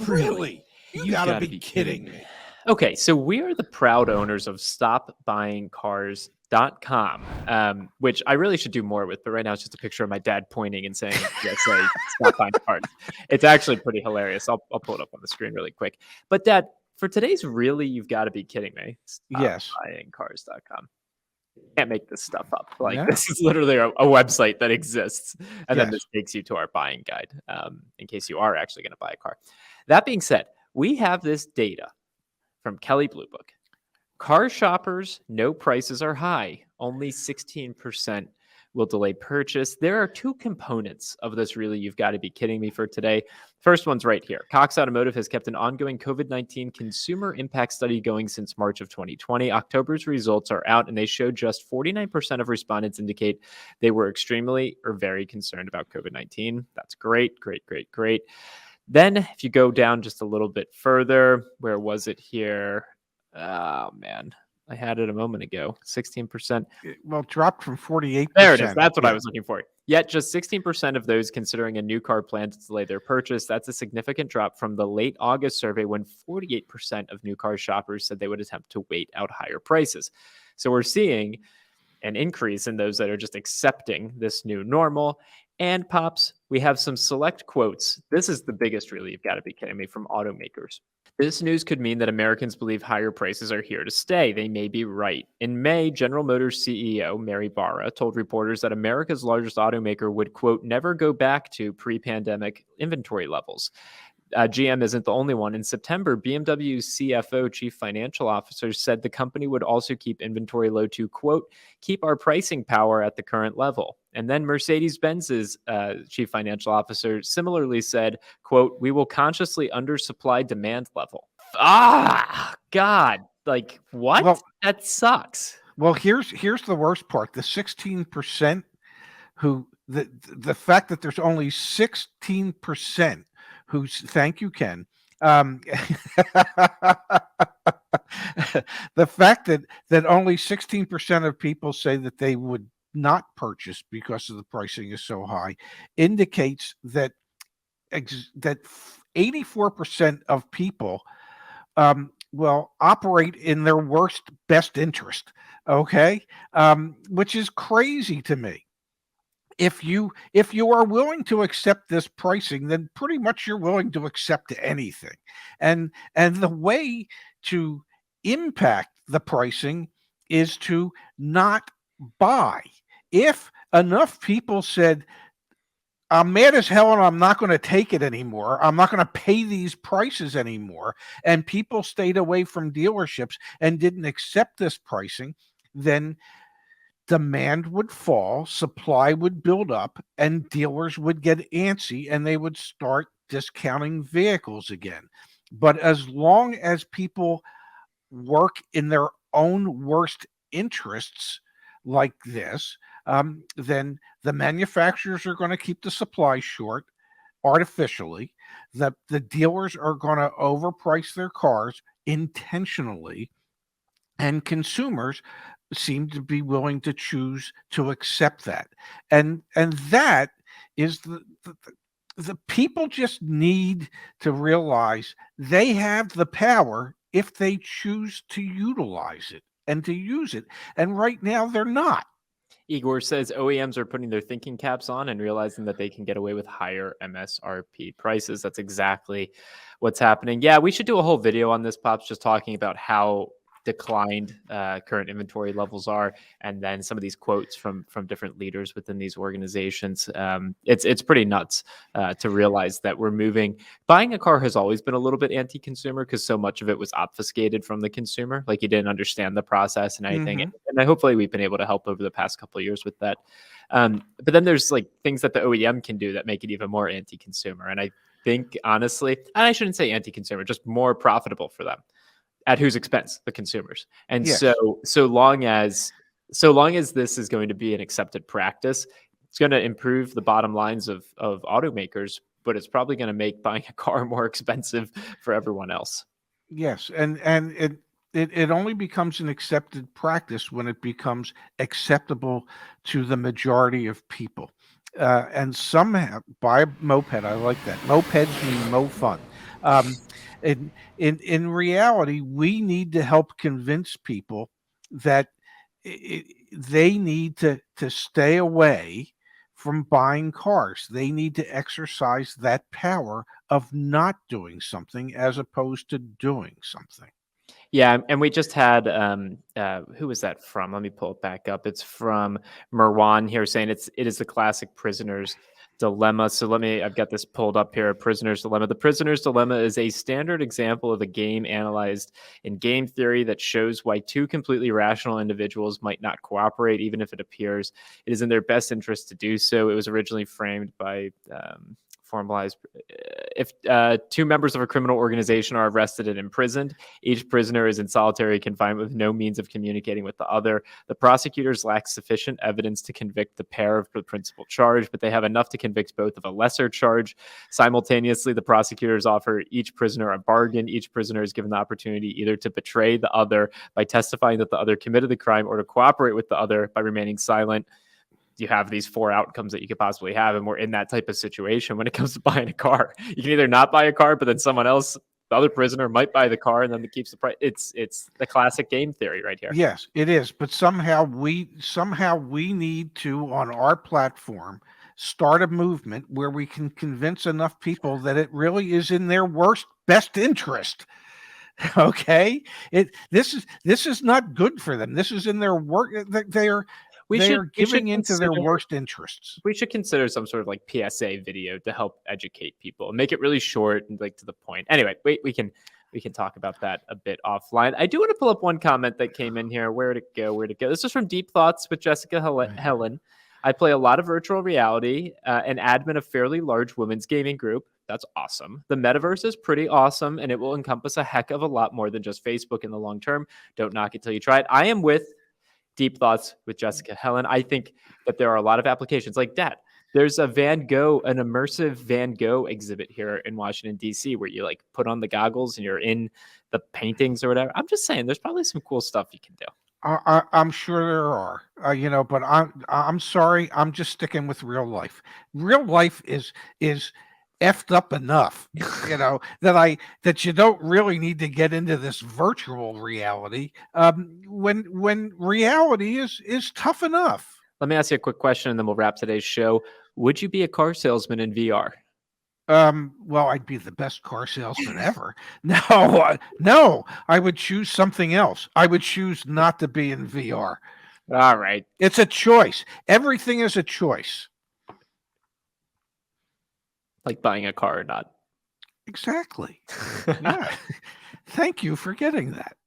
Really? You You've gotta got to be be kidding kidding me. me. Okay, so we are the proud owners of StopBuyingCars.com, which I really should do more with, but right now it's just a picture of my dad pointing and saying, "USA, stop buying cars." It's actually pretty hilarious. I'll pull it up on the screen really quick. But Dad, for today's really, you've got to be kidding me. Yes. StopBuyingCars.com. Can't make this stuff up. Like No. this is literally a website that exists, and then Yes. this takes you to our buying guide in case you are actually going to buy a car. That being said, we have this data from Kelly Blue Book. Car shoppers know prices are high. Only 16% will delay purchase. There are two components of this really you've got to be kidding me for today. First one's right here. Cox Automotive has kept an ongoing COVID-19 consumer impact study going since March of 2020. October's results are out and they show just 49% of respondents indicate they were extremely or very concerned about COVID-19. That's great, great, great, great. Then if you go down just a little bit further, where was it here? Oh man, I had it a moment ago. 16%. Well, it dropped from 48%. There it is. That's what I Yeah. was looking for. Yet just 16% of those considering a new car plan to delay their purchase. That's a significant drop from the late August survey when 48% of new car shoppers said they would attempt to wait out higher prices. So we're seeing an increase in those that are just accepting this new normal. And Pops, we have some select quotes. This is the biggest, really, you've got to be kidding me, from automakers. This news could mean that Americans believe higher prices are here to stay. They may be right. In May, General Motors CEO Mary Barra told reporters that America's largest automaker would, quote, never go back to pre-pandemic inventory levels. GM isn't the only one. In September, BMW's CFO, Chief Financial Officer, said the company would also keep inventory low to, quote, keep our pricing power at the current level. And then Mercedes-Benz's Chief Financial Officer similarly said, quote, we will consciously undersupply demand level. God, like what? Well, that sucks. Well, here's the worst part. The 16% who the fact that there's only 16% who thank you, Ken. The fact that only 16% of people say that they would not purchase because of the pricing is so high indicates that 84% of people will operate in their best interest. Okay, which is crazy to me. If you are willing to accept this pricing, then pretty much you're willing to accept anything. And the way to impact the pricing is to not buy. If enough people said, I'm mad as hell and I'm not going to take it anymore, I'm not going to pay these prices anymore, and people stayed away from dealerships and didn't accept this pricing, then demand would fall, supply would build up, and dealers would get antsy and they would start discounting vehicles again. But as long as people work in their own worst interests like this, then the manufacturers are going to keep the supply short artificially. The dealers are going to overprice their cars intentionally, and consumers seem to be willing to choose to accept that. And that is the people just need to realize they have the power if they choose to utilize it and to use it. And right now they're not. Igor says OEMs are putting their thinking caps on and realizing that they can get away with higher MSRP prices. That's exactly what's happening. Yeah, we should do a whole video on this, Pops, just talking about how declined current inventory levels are, and then some of these quotes from different leaders within these organizations. It's pretty nuts to realize that we're moving. Buying a car has always been a little bit anti-consumer because so much of it was obfuscated from the consumer, like you didn't understand the process and anything. And hopefully we've been able to help over the past couple of years with that. But then there's like things that the OEM can do that make it even more anti-consumer. And I think honestly, and I shouldn't say anti-consumer, just more profitable for them. At whose expense? The consumers. And Yes. so long as this is going to be an accepted practice, it's going to improve the bottom lines of automakers, but it's probably going to make buying a car more expensive for everyone else. Yes, and it only becomes an accepted practice when it becomes acceptable to the majority of people. And some buy a moped. I like that. Mopeds mean mo fun. Um, in reality, we need to help convince people that they need to stay away from buying cars. They need to exercise that power of not doing something as opposed to doing something. Yeah, and we just had who was that from? Let me pull it back up. It's from Marwan here saying it is the classic prisoner's dilemma. So I've got this pulled up here. Prisoner's dilemma. The prisoner's dilemma is a standard example of a game analyzed in game theory that shows why two completely rational individuals might not cooperate, even if it appears it is in their best interest to do so. It was originally framed by formalized if two members of a criminal organization are arrested and imprisoned, each prisoner is in solitary confinement with no means of communicating with the other. The prosecutors lack sufficient evidence to convict the pair of the principal charge, but they have enough to convict both of a lesser charge. Simultaneously, the prosecutors offer each prisoner a bargain. Each prisoner is given the opportunity either to betray the other by testifying that the other committed the crime or to cooperate with the other by remaining silent. You have these four outcomes that you could possibly have, and we're in that type of situation when it comes to buying a car. You can either not buy a car, but then someone else, the other prisoner, might buy the car, and then it keeps the price. It's the classic game theory right here. Yes, it is. But somehow we need to, on our platform, start a movement where we can convince enough people that it really is in their best interest. Okay, this is not good for them. This is in their work. They are giving into their worst interests. We should consider some sort of like PSA video to help educate people and make it really short and like to the point. Anyway, we can talk about that a bit offline. I do want to pull up one comment that came in here. Where'd it go? This is from Deep Thoughts with Jessica Helen. I play a lot of virtual reality and admin a fairly large women's gaming group. That's awesome. The metaverse is pretty awesome, and it will encompass a heck of a lot more than just Facebook in the long term. Don't knock it till you try it. I am with Deep Thoughts with Jessica Helen. I think that there are a lot of applications like that. There's an immersive Van Gogh exhibit here in Washington, D.C., where you like put on the goggles and you're in the paintings or whatever. I'm just saying there's probably some cool stuff you can do. I'm sure there are, but I'm sorry. I'm just sticking with real life. Real life is effed up enough, that you don't really need to get into this virtual reality. When reality is tough enough. Let me ask you a quick question, and then we'll wrap today's show. Would you be a car salesman in VR? Well, I'd be the best car salesman ever. No, I would choose something else. I would choose not to be in VR. All right. It's a choice. Everything is a choice. Like buying a car or not. Exactly. Yeah. Thank you for getting that.